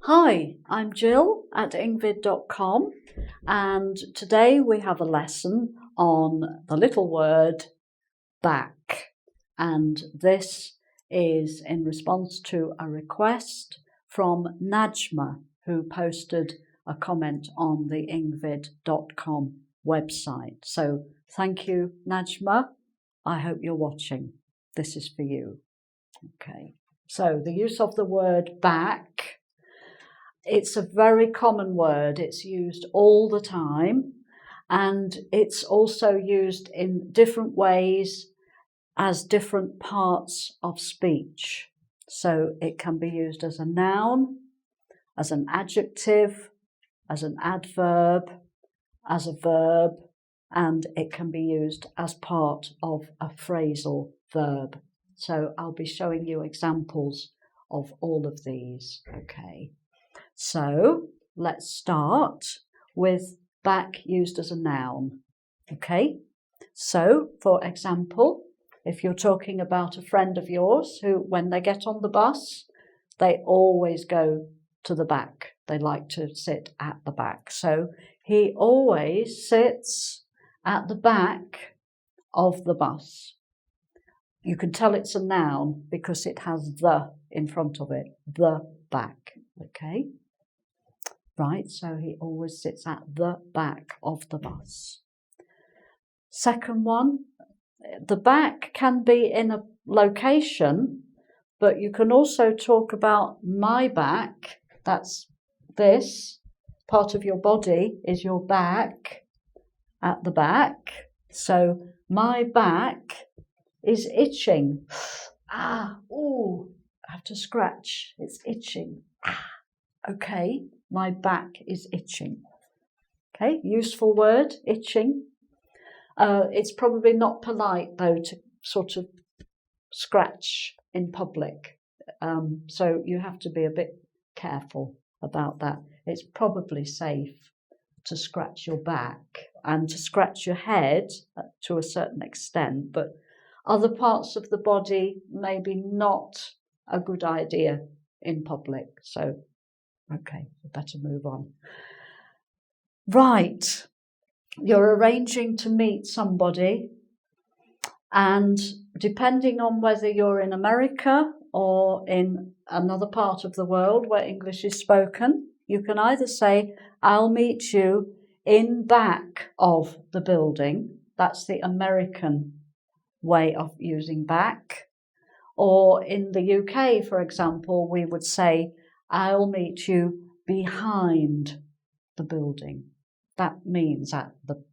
Hi, I'm Jill at engVid.com, and today we have a lesson on the little word back, and this is in response to a request from Najma, who posted a comment on the engVid.com website. So thank you, Najma. I hope you're watching. This is for you. Okay, so the use of the word back. It's a very common word. It's used all the time, and it's also used in different ways as different parts of speech. So it can be used as a noun, as an adjective, as an adverb, as a verb, and it can be used as part of a phrasal verb. So I'll be showing you examples of all of these. Okay. So let's start with back used as a noun. Okay, so for example, if you're talking about a friend of yours who, when they get on the bus, they always go to the back. They like to sit at the back. So he always sits at the back of the bus. You can tell it's a noun because it has the in front of it, the back. Okay. Right, so he always sits at the back of the bus. Second one, the back can be in a location, but you can also talk about my back. That's this part of your body is your back, at the back. So my back is itching. I have to scratch. It's itching. Okay. My back is itching. Okay, useful word, itching. It's probably not polite, though, to sort of scratch in public. So you have to be a bit careful about that. It's probably safe to scratch your back and to scratch your head to a certain extent, but other parts of the body, maybe not a good idea in public. So okay, we better move on. Right, you're arranging to meet somebody, and depending on whether you're in America or in another part of the world where English is spoken, you can either say, I'll meet you in back of the building. That's the American way of using back. Or in the UK, for example, we would say, I'll meet you behind the building. That means at the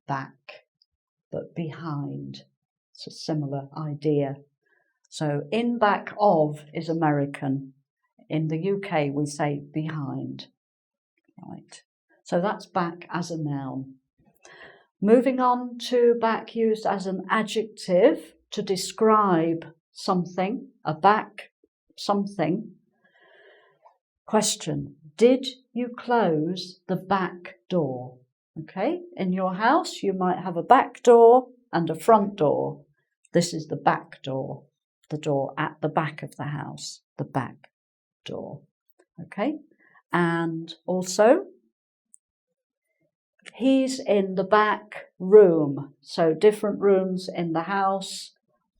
back, but behind. It's a similar idea. So in back of is American. In the UK, we say behind. Right. So that's back as a noun. Moving on to back used as an adjective to describe something, a back something. Question, did you close the back door? Okay, in your house you might have a back door and a front door. This is the back door, the door at the back of the house, the back door. Okay, and also he's in the back room. So different rooms in the house,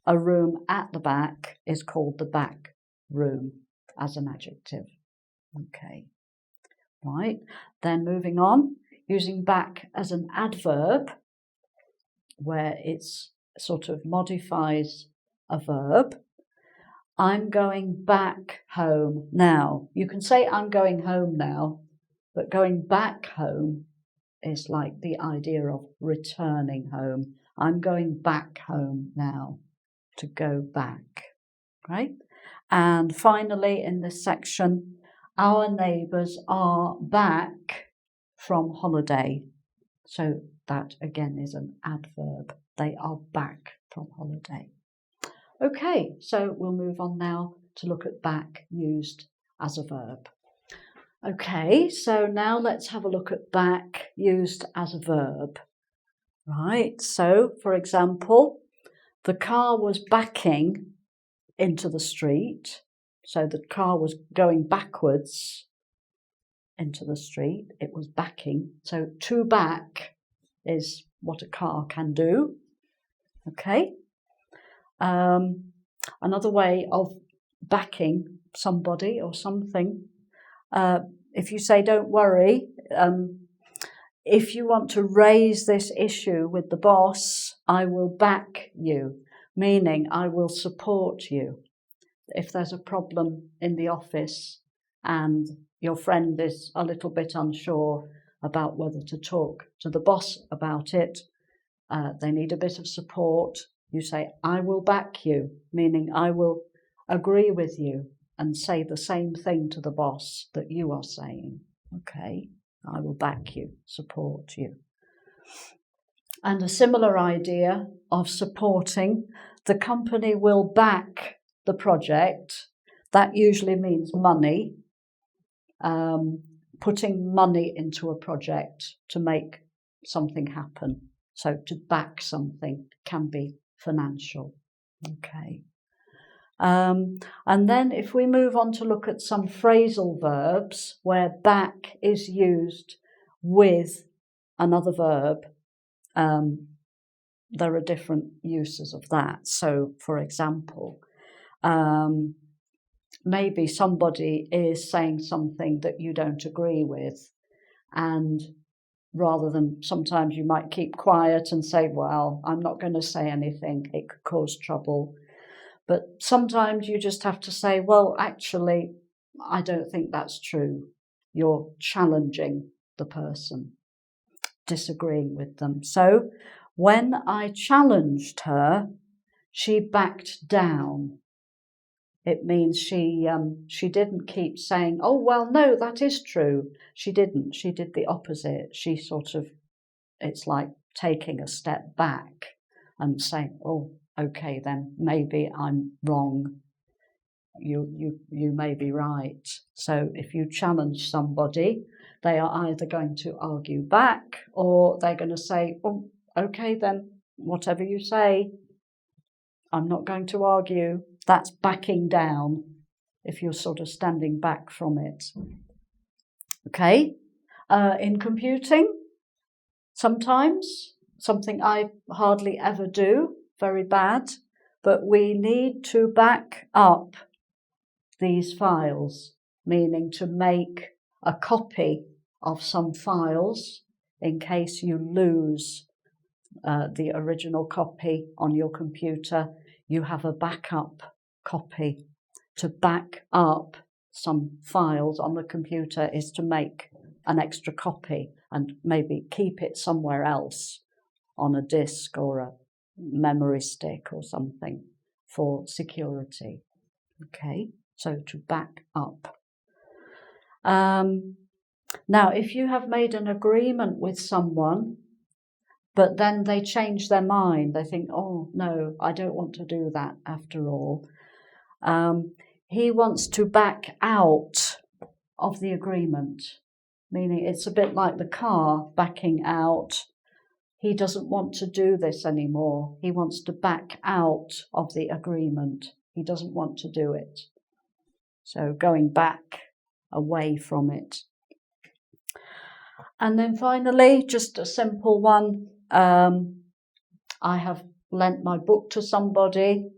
a room at the back is called the back room as an adjective. Okay, right, then moving on, using back as an adverb, where it's sort of modifies a verb. I'm going back home now. You can say I'm going home now, but going back home is like the idea of returning home. I'm going back home now, to go back, right? And finally, in this section, our neighbours are back from holiday. So that again is an adverb. They are back from holiday. Okay, so we'll move on now to look at back used as a verb. Okay, so now let's have a look at back used as a verb. Right, so for example, the car was backing into the street. So the car was going backwards into the street. It was backing. So to back is what a car can do. Okay. Another way of backing somebody or something, if you say, don't worry, if you want to raise this issue with the boss, I will back you, meaning I will support you. If there's a problem in the office and your friend is a little bit unsure about whether to talk to the boss about it, they need a bit of support, you say, I will back you, meaning I will agree with you and say the same thing to the boss that you are saying. Okay, I will back you, support you. And a similar idea of supporting, the company will back the project. That usually means money, putting money into a project to make something happen. So to back something can be financial. Okay. And then if we move on to look at some phrasal verbs where back is used with another verb, there are different uses of that. So, for example, maybe somebody is saying something that you don't agree with, and rather than, sometimes you might keep quiet and say, well, I'm not going to say anything, it could cause trouble. But sometimes you just have to say, well, actually, I don't think that's true. You're challenging the person, disagreeing with them. So when I challenged her, she backed down. It means she didn't keep saying, oh, well, no, that is true. She didn't. She did the opposite. She sort of, it's like taking a step back and saying, oh, okay, then maybe I'm wrong. You may be right. So if you challenge somebody, they are either going to argue back or they're going to say, oh, okay, then whatever you say, I'm not going to argue. That's backing down if you're sort of standing back from it. Okay. In computing, sometimes, something I hardly ever do, very bad, but we need to back up these files, meaning to make a copy of some files in case you lose the original copy on your computer. You have a backup copy. To back up some files on the computer is to make an extra copy and maybe keep it somewhere else on a disk or a memory stick or something for security. Okay, so to back up. Now, if you have made an agreement with someone, but then they change their mind, they think, oh, no, I don't want to do that after all. He wants to back out of the agreement, meaning it's a bit like the car backing out. He doesn't want to do this anymore. He wants to back out of the agreement. He doesn't want to do it. So going back away from it. And then finally, just a simple one. I have lent my book to somebody.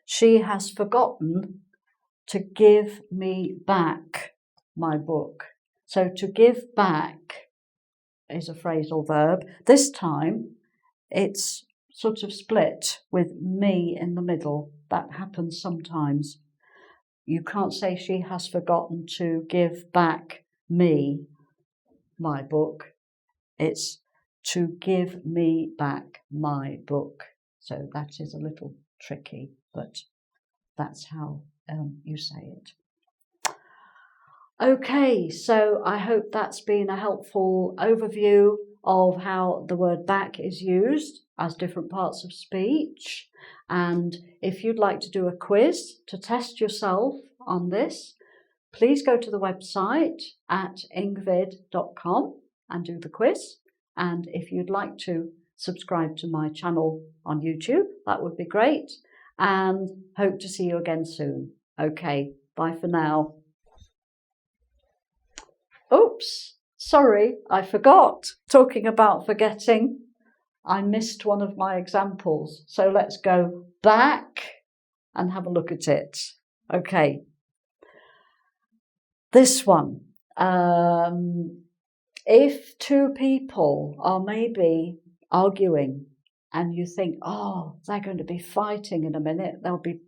She has forgotten to give me back my book. So to give back is a phrasal verb. This time it's sort of split with me in the middle. That happens sometimes. You can't say she has forgotten to give back me my book. It's to give me back my book. So that is a little tricky, but that's how you say it. Okay, so I hope that's been a helpful overview of how the word back is used as different parts of speech. And if you'd like to do a quiz to test yourself on this, please go to the website at engVid.com and do the quiz. And if you'd like to subscribe to my channel on YouTube, that would be great. And hope to see you again soon. Okay, bye for now. Oops, sorry, I forgot. Talking about forgetting, I missed one of my examples. So let's go back and have a look at it. Okay. This one. If two people are maybe arguing and you think, oh, they're going to be fighting in a minute, they'll be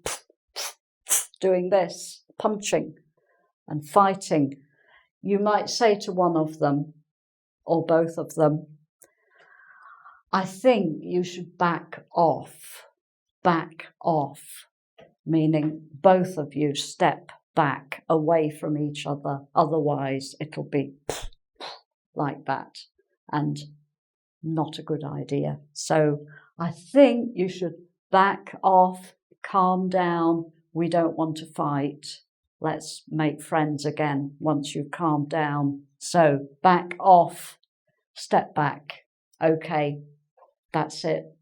doing this, punching and fighting, you might say to one of them or both of them, I think you should back off, meaning both of you step back away from each other, otherwise it'll be like that and not a good idea. So I think you should back off, calm down, we don't want to fight. Let's make friends again once you've calmed down. So back off, step back. Okay, that's it.